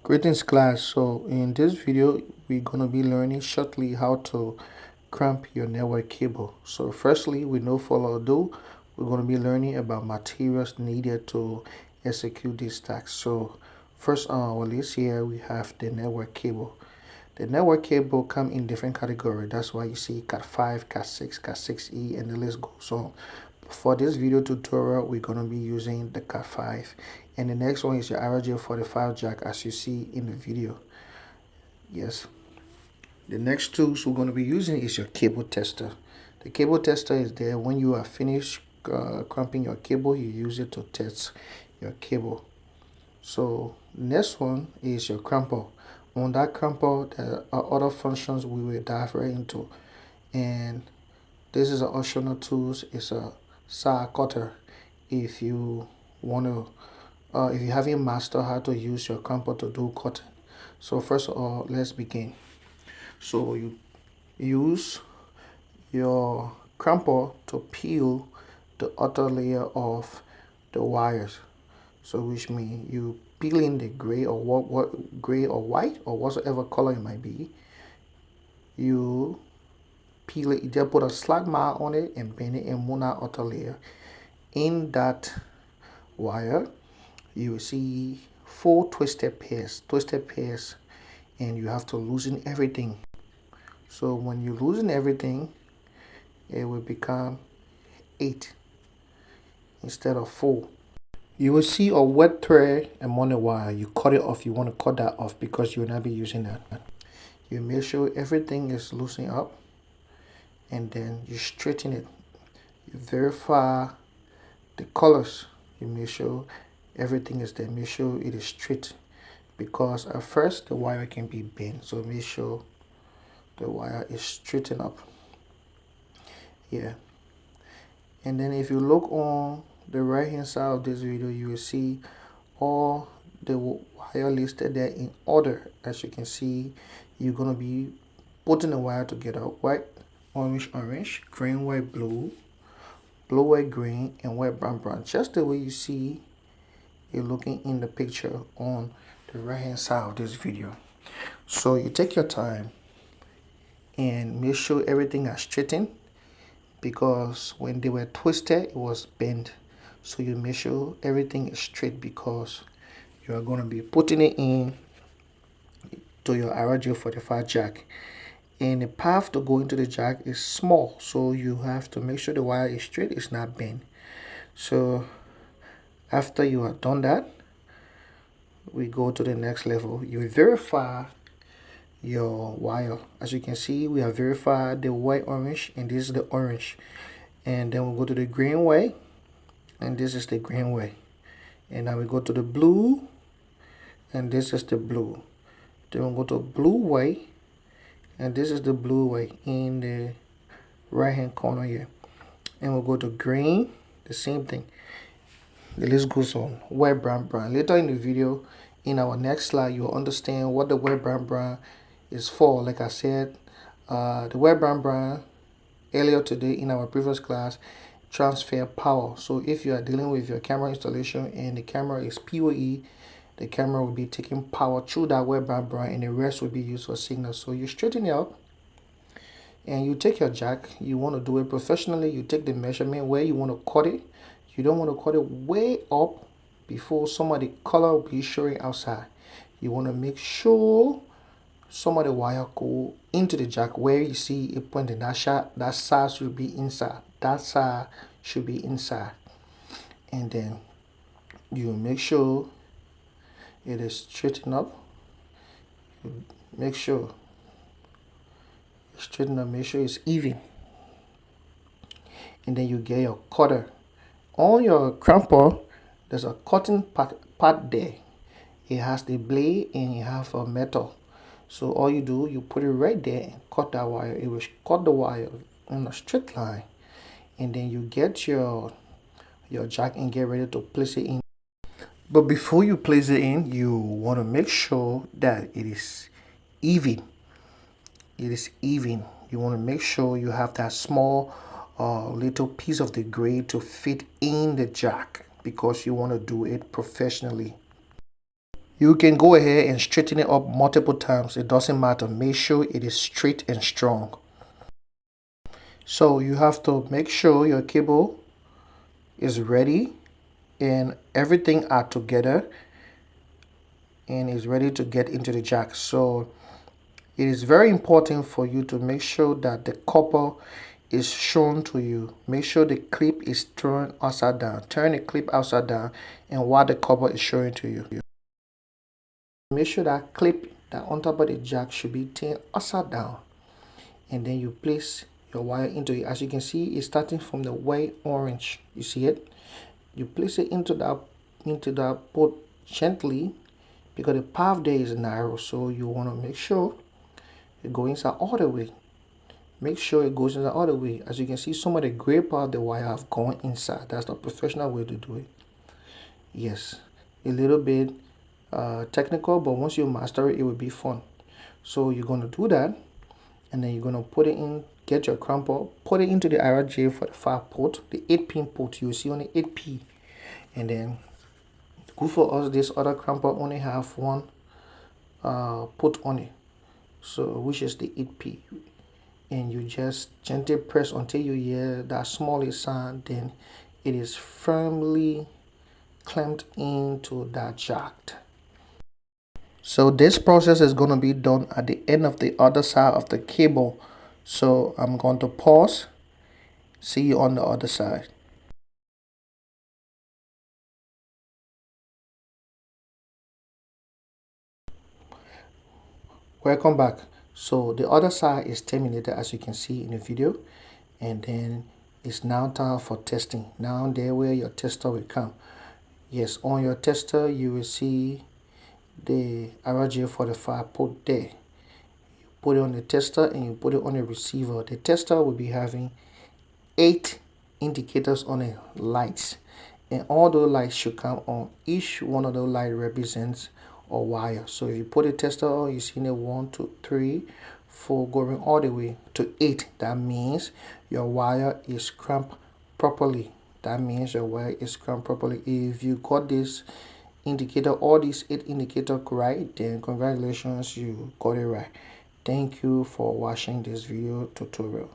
Greetings class. So in this video we're going to be learning shortly how to cramp your network cable. So firstly, with no further ado, we're going to be learning about materials needed to execute this task. So first on our list here we have the network cable. The network cable come in different categories. That's why you see Cat 5, Cat 6, Cat 6E, and the list goes on. For this video tutorial, we're going to be using the Cat 5. And the next one is your RJ45 jack, as you see in the video. Yes. The next tools we're going to be using is your cable tester. The cable tester is there when you are finished cramping your cable. You use it to test your cable. So next one is your cramper. On that cramper, there are other functions we will dive right into, and this is an optional tools. It's a saw cutter. If you want to, if you haven't mastered how to use your cramper to do cutting. So first of all, let's begin. So you use your cramper to peel the outer layer of the wires. So which means you peeling the gray or what gray or white or whatsoever color it might be. You peel it, you just put a slack mark on it and bend it and move that outer layer. In that wire, you will see 4 twisted pairs, and you have to loosen everything. So when you loosen everything, it will become 8 instead of 4. You will see a wet thread among the wire. You cut it off. You want to cut that off because you will not be using that. You make sure everything is loosened up, and then you straighten it. You verify the colors. You make sure everything is there. Make sure it is straight, because at first the wire can be bent. So make sure the wire is straightened up. Yeah. And then if you look on the right hand side of this video, you will see all the wire listed there in order. As you can see, you're going to be putting the wire together: white, orange, green, white, blue, white, green, and white, brown, just the way you see it looking in the picture on the right hand side of this video. So you take your time and make sure everything is straightened, because when they were twisted it was bent. So you make sure everything is straight, because you are going to be putting it in to your RJ45 jack, and the path to go into the jack is small, so you have to make sure the wire is straight, it's not bent. So after you have done that, we go to the next level. You verify your wire. As you can see, we have verified the white, orange, and this is the orange. And then we go to the green way, and this is the green way. And now we go to the blue, and this is the blue. Then we go to blue way, and this is the blue way in the right hand corner here. And we'll go to green, the same thing. The list goes on. White, brown. Later in the video, in our next slide, you'll understand what the white, brown is for. Like I said, the white, brown earlier today in our previous class, transfer power. So if you are dealing with your camera installation and the camera is PoE, the camera will be taking power through that white, brown, and the rest will be used for signal. So you straighten it up, and you take your jack. You want to do it professionally. You take the measurement where you want to cut it. You don't want to cut it way up before some of the color will be showing outside. You want to make sure some of the wire go into the jack where you see it pointing. That side should be inside. That side should be inside. And then you make sure it is straightened up. You make sure straighten up, make sure it's even. And then you get your cutter. On your cramper, there's a cutting part there. It has the blade and it has a metal. So all you do, you put it right there and cut that wire. It will cut the wire on a straight line. And then you get your jack and get ready to place it in. But before you place it in, you want to make sure that it is even. It is even. You want to make sure you have that small little piece of the gray to fit in the jack, because you want to do it professionally. You can go ahead and straighten it up multiple times. It doesn't matter. Make sure it is straight and strong. So you have to make sure your cable is ready and everything are together and is ready to get into the jack. So it is very important for you to make sure that the copper is shown to you. Make sure the clip is turned upside down. Turn the clip upside down and while the copper is showing to you. Make sure that clip that on top of the jack should be turned upside down. And then you place your wire into it. As you can see, it's starting from the white orange. You see it? You place it into that port gently because the path there is narrow. So you want to make sure it goes inside all the way. Make sure it goes inside all the way. As you can see, some of the gray part of the wire have gone inside. That's the professional way to do it. Yes, a little bit technical, but once you master it, it will be fun. So you're going to do that, and then you're going to put it in, get your crimper, put it into the RJ for the 5 port, the 8-pin port. You see on the 8P. And then, good for us, this other crimper only have one put on it, so which is the 8P. And you just gently press until you hear that smallest sound, then it is firmly clamped into that jack. So this process is going to be done at the end of the other side of the cable. So I'm going to pause. See you on the other side. Welcome back. So the other side is terminated, as you can see in the video, and then it's now time for testing. Now there where your tester will come. Yes, on your tester you will see the RJ45 port there. You put it on the tester and you put it on the receiver. The tester will be having 8 indicators on the lights, and all those lights should come on. Each one of those lights represents a wire. So if you put a tester on, you see the 1, 2, 3, 4 going all the way to 8. That means your wire is clamped properly. That means your wire is clamped properly. If you got this indicator, all these 8 indicators right, then congratulations, you got it right. Thank you for watching this video tutorial.